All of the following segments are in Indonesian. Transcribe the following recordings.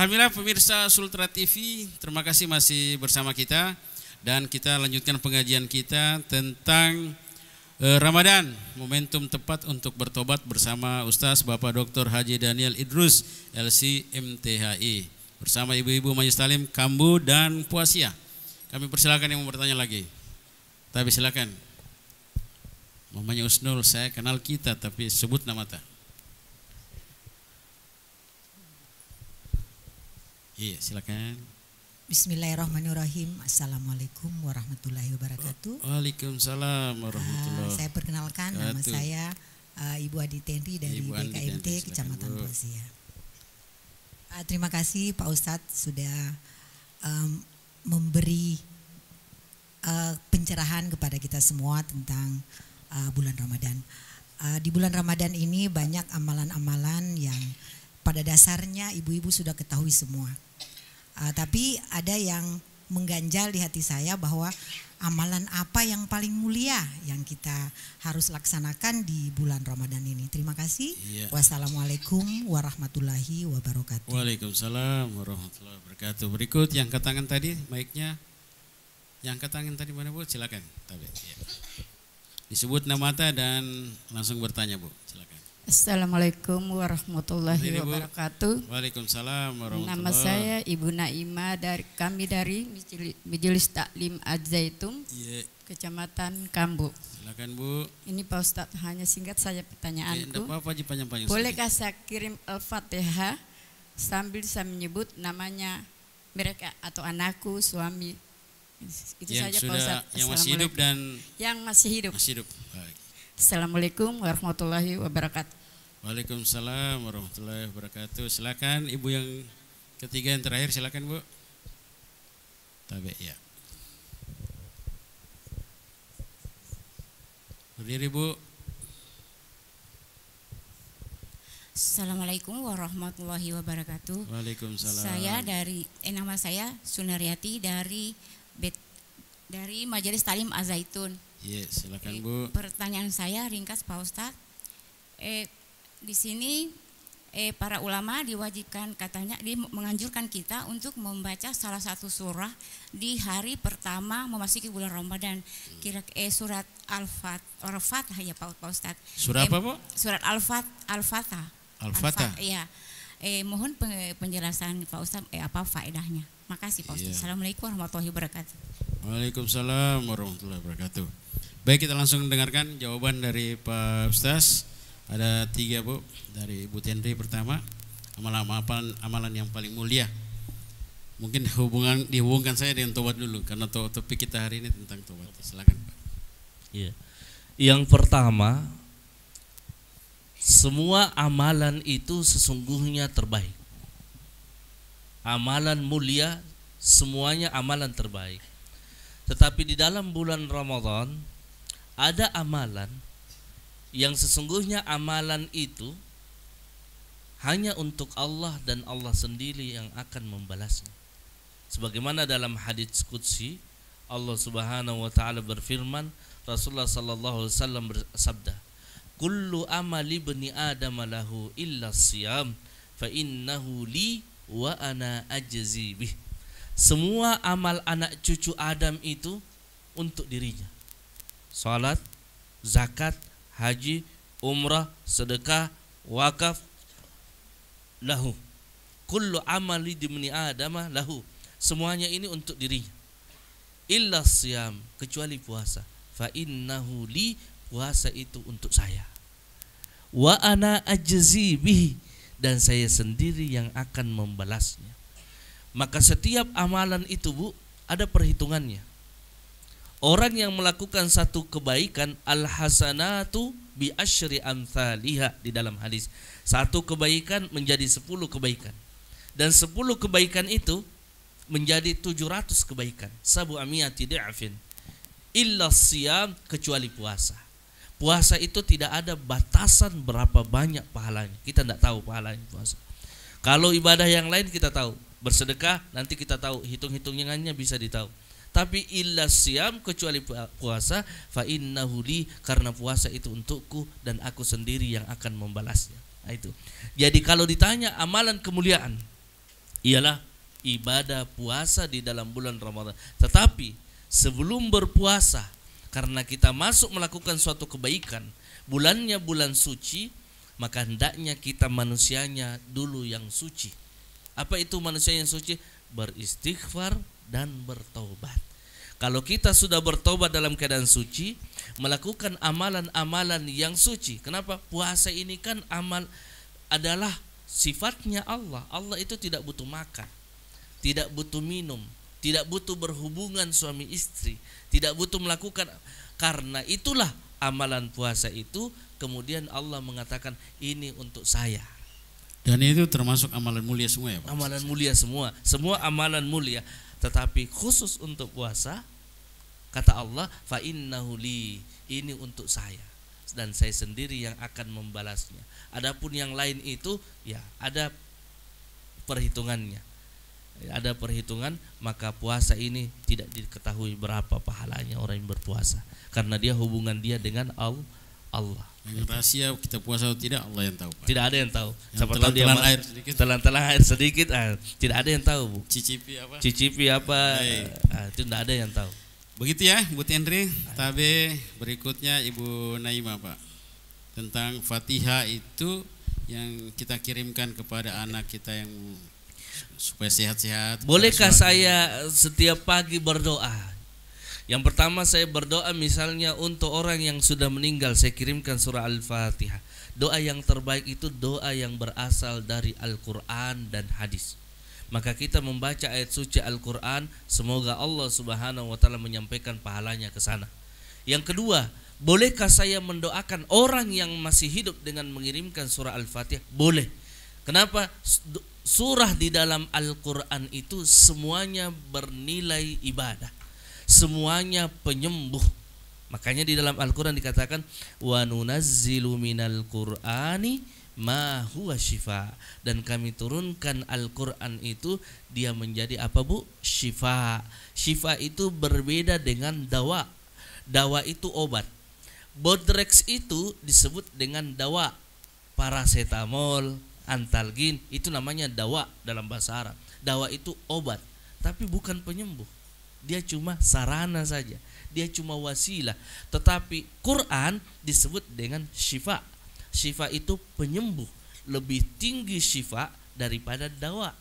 Alhamdulillah pemirsa Sultra TV, terima kasih masih bersama kita dan kita lanjutkan pengajian kita tentang Ramadan, momentum tepat untuk bertobat bersama Ustaz Bapak Dr. Haji Daniel Idrus LC MTHI bersama ibu-ibu Majelis Talim Kambu dan Puasia. Kami persilakan yang mau bertanya lagi. Tapi silakan. Mamanya Usnul, saya kenal kita tapi sebut nama tak. Iya, silakan. Bismillahirrahmanirrahim. Assalamualaikum warahmatullahi wabarakatuh. Waalaikumsalam warahmatullahi wabarakatuh. Saya perkenalkan nama saya Ibu Adi Tenri dari BKMT Kecamatan Puasia. Terima kasih Pak Ustadz sudah memberi pencerahan kepada kita semua tentang bulan Ramadan. Di bulan Ramadan ini banyak amalan-amalan yang pada dasarnya ibu-ibu sudah ketahui semua. Tapi ada yang mengganjal di hati saya bahwa amalan apa yang paling mulia yang kita harus laksanakan di bulan Ramadan ini. Terima kasih. Iya. Wassalamualaikum warahmatullahi wabarakatuh. Waalaikumsalam warahmatullahi wabarakatuh. Berikut yang angkat tangan tadi, mic-nya. Yang angkat tangan tadi mana Bu? Silakan. Ya. Disebut nama dan langsung bertanya Bu. Silakan. Assalamualaikum warahmatullahi wabarakatuh. Waalaikumsalam warahmatullahi. Nama saya Ibu Naima kami dari Majelis Taklim Az-Zaitun, Kecamatan Kambu. Silakan Bu. Ini Pak Ustadz hanya singkat saja pertanyaanku. Bolehkah saya kirim Al-Fatihah sambil saya menyebut namanya mereka atau anakku, suami? Itu yang saja sudah, Pak Ustadz. Yang masih hidup dan yang masih hidup. Baik. Assalamualaikum warahmatullahi wabarakatuh. Waalaikumsalam warahmatullahi wabarakatuh. Silakan ibu yang ketiga yang terakhir, silakan Bu. Tabe ya. Berdiri Bu. Assalamualaikum warahmatullahi wabarakatuh. Waalaikumsalam. Nama saya Sunaryati dari Majelis Talim Az-Zaitun. Yes, silakan Bu. Pertanyaan saya ringkas Pak Ustadz. Di sini para ulama diwajibkan katanya menganjurkan kita untuk membaca salah satu surah di hari pertama memasuki bulan Ramadan. Surat Al-Fatihah ya Pak Ustadz. Surah apa Bu? Surat Al-Fatihah. Al-Fatihah. Iya. Mohon penjelasan Pak Ustadz apa faedahnya. Makasih Pak Ustadz. Assalamualaikum warahmatullahi wabarakatuh. Waalaikumsalam warahmatullahi wabarakatuh. Baik, kita langsung dengarkan jawaban dari Pak Ustaz. Ada 3 Bu. Dari Ibu Tenri pertama, amalan yang paling mulia. Mungkin dihubungkan saya dengan tobat dulu karena topik kita hari ini tentang tobat. Silakan Pak. Iya. Yang pertama, semua amalan itu sesungguhnya terbaik. Amalan mulia semuanya amalan terbaik. Tetapi di dalam bulan Ramadan ada amalan yang sesungguhnya amalan itu hanya untuk Allah dan Allah sendiri yang akan membalasnya. Sebagaimana dalam hadits qudsi Allah Subhanahu wa taala berfirman, Rasulullah sallallahu alaihi wasallam bersabda, "Kullu amali ibni Adam lahu illa siyam fa innahu li wa ana ajzi bih." Semua amal anak cucu Adam itu untuk dirinya. Salat, zakat, haji, umrah, sedekah, wakaf, lahu. Kullu amali ibni Adam lahu. Semuanya ini untuk dirinya. Illa siyam, kecuali puasa. Fa innahu li, puasa itu untuk saya. Wa ana ajzi bihi, dan saya sendiri yang akan membalasnya. Maka setiap amalan itu Bu, ada perhitungannya. Orang yang melakukan satu kebaikan, al-hasanatu bi asyri amthaliha, di dalam hadis. Satu kebaikan menjadi 10 kebaikan. Dan 10 kebaikan itu menjadi 700 kebaikan. Sabu amiyati di'afin. Illa siyam, kecuali puasa. Puasa itu tidak ada batasan berapa banyak pahalanya. Kita tidak tahu pahalanya puasa. Kalau ibadah yang lain kita tahu. Bersedekah nanti kita tahu, hitung-hitungannya bisa ditahu. Tapi illa siyam, kecuali puasa, fa innahu li, karena puasa itu untukku dan aku sendiri yang akan membalasnya. Nah, itu. Jadi kalau ditanya amalan kemuliaan, ialah ibadah puasa di dalam bulan Ramadan. Tetapi sebelum berpuasa, karena kita masuk melakukan suatu kebaikan, bulannya bulan suci, maka hendaknya kita manusianya dulu yang suci. Apa itu manusia yang suci? Beristighfar dan bertobat. Kalau kita sudah bertobat dalam keadaan suci, melakukan amalan-amalan yang suci. Kenapa? Puasa ini kan amal adalah sifatnya Allah. Allah itu tidak butuh makan, tidak butuh minum, tidak butuh berhubungan suami istri, tidak butuh melakukan. Karena itulah amalan puasa itu kemudian Allah mengatakan ini untuk saya. Dan itu termasuk amalan mulia semua ya Pak? Amalan mulia semua, semua amalan mulia. Tetapi khusus untuk puasa, kata Allah, fa innahu li, ini untuk saya dan saya sendiri yang akan membalasnya. Adapun yang lain itu ya ada perhitungannya. Ada perhitungan, maka puasa ini tidak diketahui berapa pahalanya orang yang berpuasa, karena dia hubungan dia dengan Allah. Yang rahasia kita puasa atau tidak Allah yang tahu Pak. Tidak ada yang tahu. Siapa tahu dia air sedikit. Telan air sedikit, tidak ada yang tahu, Bu. Cicipi apa? Itu tidak ada yang tahu. Begitu ya Bu Tendri. Tabe berikutnya Ibu Naima Pak, tentang Fatihah itu yang kita kirimkan kepada anak kita yang supaya sehat-sehat. Bolehkah saya setiap pagi berdoa? Yang pertama saya berdoa misalnya untuk orang yang sudah meninggal, saya kirimkan surah Al-Fatihah. Doa yang terbaik itu doa yang berasal dari Al-Quran dan hadis. Maka kita membaca ayat suci Al-Quran, semoga Allah Subhanahu wa ta'ala menyampaikan pahalanya ke sana. Yang kedua, bolehkah saya mendoakan orang yang masih hidup dengan mengirimkan surah Al-Fatihah? Boleh. Kenapa? Surah di dalam Al-Quran itu semuanya bernilai ibadah, semuanya penyembuh. Makanya di dalam Al-Quran dikatakan wa nunazzilu minal Qur'ani ma huwa syifa, dan kami turunkan Al-Quran itu dia menjadi apa Bu? Syifa. Syifa itu berbeda dengan dawa. Dawa itu obat. Bodrex itu disebut dengan dawa. Paracetamol, antalgin itu namanya dawa dalam bahasa Arab. Dawa itu obat, tapi bukan penyembuh. Dia cuma sarana saja, dia cuma wasilah. Tetapi Quran disebut dengan syifa. Syifa itu penyembuh, lebih tinggi syifa daripada dawa.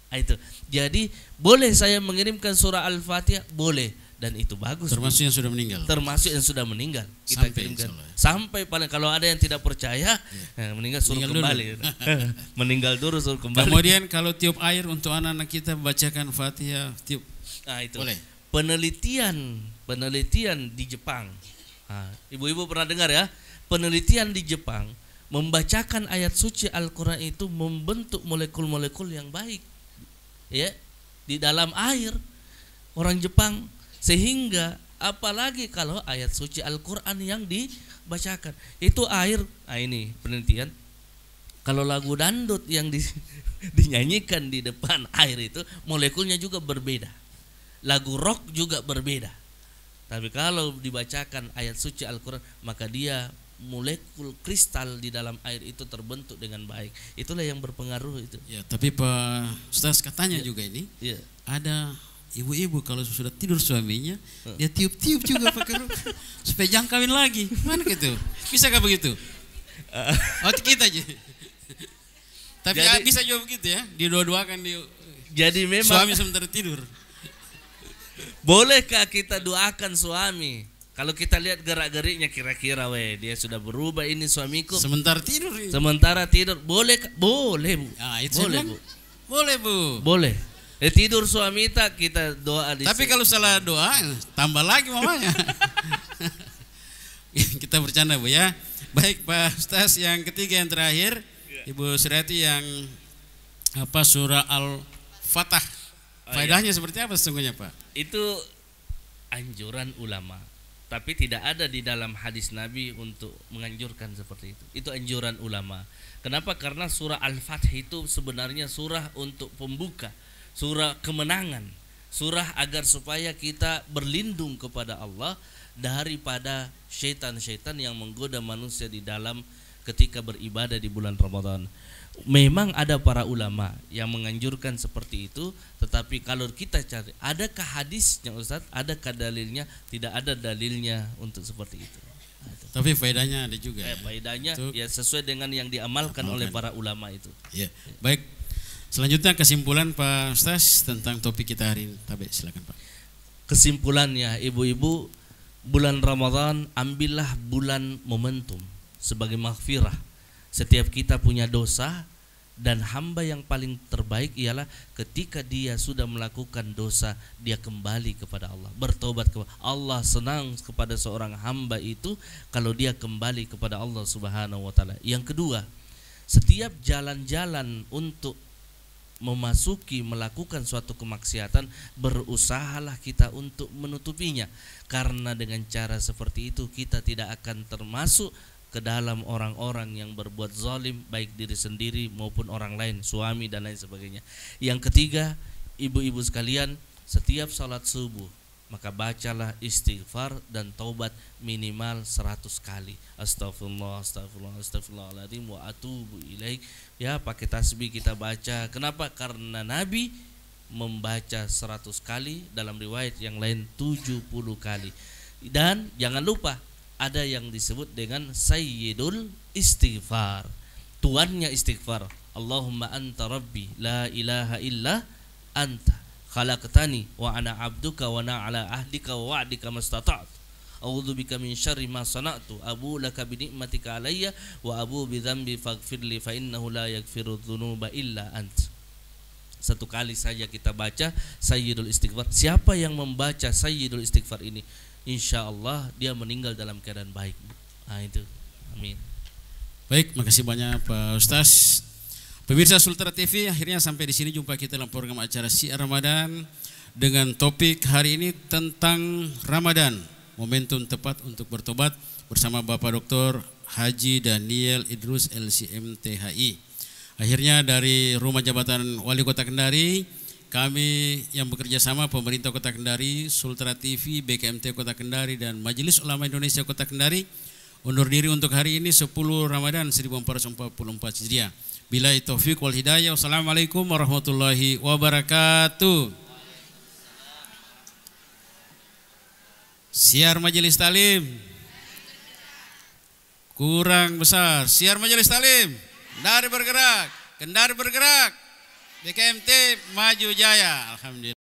Itu. Jadi boleh saya mengirimkan surah Al-Fatihah? Boleh, dan itu bagus. Termasuk yang sudah meninggal. Termasuk yang sudah meninggal. Kita kirimkan. Sampai paling kalau ada yang tidak percaya, meninggal suruh kembali. Meninggal dulu suruh kembali. Kemudian kalau tiup air untuk anak-anak kita bacakan Fatihah, tiup. Nah itu boleh. Penelitian di Jepang. Ibu-ibu pernah dengar ya? Penelitian di Jepang membacakan ayat suci Al-Quran itu membentuk molekul-molekul yang baik, ya, di dalam air orang Jepang. Sehingga apalagi kalau ayat suci Al-Quran yang dibacakan itu air. Ini penelitian. Kalau lagu dangdut yang dinyanyikan di depan air itu molekulnya juga berbeda. Lagu rock juga berbeda. Tapi kalau dibacakan ayat suci Al-Quran, maka dia molekul kristal di dalam air itu terbentuk dengan baik. Itulah yang berpengaruh itu. Ya, tapi Pak Ustaz katanya juga ini ada ibu-ibu kalau sudah tidur suaminya, dia tiup-tiup juga pakai rok supaya jangan kawin lagi. Mana gitu? Bisakah begitu? Kita aja. Tapi jadi, bisa juga begitu ya, didua-duakan di. Jadi memang suami sementara tidur. Bolehkah kita doakan suami? Kalau kita lihat gerak-geriknya kira-kira dia sudah berubah ini suamiku. Sementara tidur. Boleh Bu. Itu boleh Bu. Boleh Bu. Boleh. Tidur suami kita doa di. Tapi kalau salah doa tambah lagi mamanya. Kita bercanda Bu ya. Baik Pak Ustaz, yang ketiga yang terakhir Ibu Surati yang surah Al-Fatah. Faedahnya seperti apa sesungguhnya Pak? Itu anjuran ulama, tapi tidak ada di dalam hadis Nabi untuk menganjurkan seperti itu. Itu anjuran ulama. Kenapa? Karena surah Al-Fatah itu sebenarnya surah untuk pembuka, surah kemenangan, surah agar supaya kita berlindung kepada Allah daripada syaitan-syaitan yang menggoda manusia di dalam ketika beribadah di bulan Ramadan. Memang ada para ulama yang menganjurkan seperti itu, tetapi kalau kita cari, adakah hadisnya Ustaz? Adakah dalilnya? Tidak ada dalilnya untuk seperti itu. Tapi faedahnya ada juga. Faedahnya Untuk ya sesuai dengan yang diamalkan oleh para ulama itu. Ya. Baik. Selanjutnya kesimpulan Pak Ustaz tentang topik kita hari ini. Tabe, silakan Pak. Kesimpulannya ibu-ibu, bulan Ramadan ambillah bulan momentum sebagai maghfirah. Setiap kita punya dosa, dan hamba yang paling terbaik ialah ketika dia sudah melakukan dosa, dia kembali kepada Allah, bertobat kepada Allah. Senang kepada seorang hamba itu kalau dia kembali kepada Allah Subhanahu wa taala. Yang kedua, setiap jalan-jalan untuk memasuki melakukan suatu kemaksiatan, berusahalah kita untuk menutupinya, karena dengan cara seperti itu kita tidak akan termasuk ke dalam orang-orang yang berbuat zalim, baik diri sendiri maupun orang lain, suami dan lain sebagainya. Yang ketiga, ibu-ibu sekalian, setiap salat subuh maka bacalah istighfar dan taubat minimal 100 kali. Astagfirullah, astagfirullah, astagfirullahaladzim wa atubu ilaih. Ya, pakai tasbih kita baca. Kenapa? Karena Nabi membaca 100 kali, dalam riwayat yang lain 70 kali. Dan jangan lupa, ada yang disebut dengan Sayyidul Istighfar, tuannya istighfar. Allahumma anta rabbi la ilaha illa anta khalaqtani wa ana abduka wa ana ala ahdika wa wa'dika mastata'tu a'udzu bika min syarri ma sana'tu abu laka bi ni'matika alayya wa abu bi dzambi faghfirli fa innahu la yaghfiru dzunuba illa ant. Satu kali saja kita baca Sayyidul Istighfar. Siapa yang membaca Sayyidul Istighfar ini, insya Allah dia meninggal dalam keadaan baik. Nah itu, amin. Baik, makasih banyak Pak Ustaz. Pemirsa Sultra TV, akhirnya sampai di sini jumpa kita dalam program acara Syiar Ramadan dengan topik hari ini tentang Ramadan, momentum tepat untuk bertobat, bersama Bapak Dr. Haji Daniel Idrus LCM THI. Akhirnya dari Rumah Jabatan Wali Kota Kendari, kami yang bekerja sama pemerintah Kota Kendari, Sultra TV, BKMT Kota Kendari, dan Majelis Ulama Indonesia Kota Kendari undur diri untuk hari ini 10 Ramadan 1444 Hijriah. Billahi taufik wal hidayah. Wassalamualaikum warahmatullahi wabarakatuh. Siar Majelis Talim kurang besar. Siar Majelis Talim Kendari bergerak, Kendari bergerak, BKMT maju jaya. Alhamdulillah.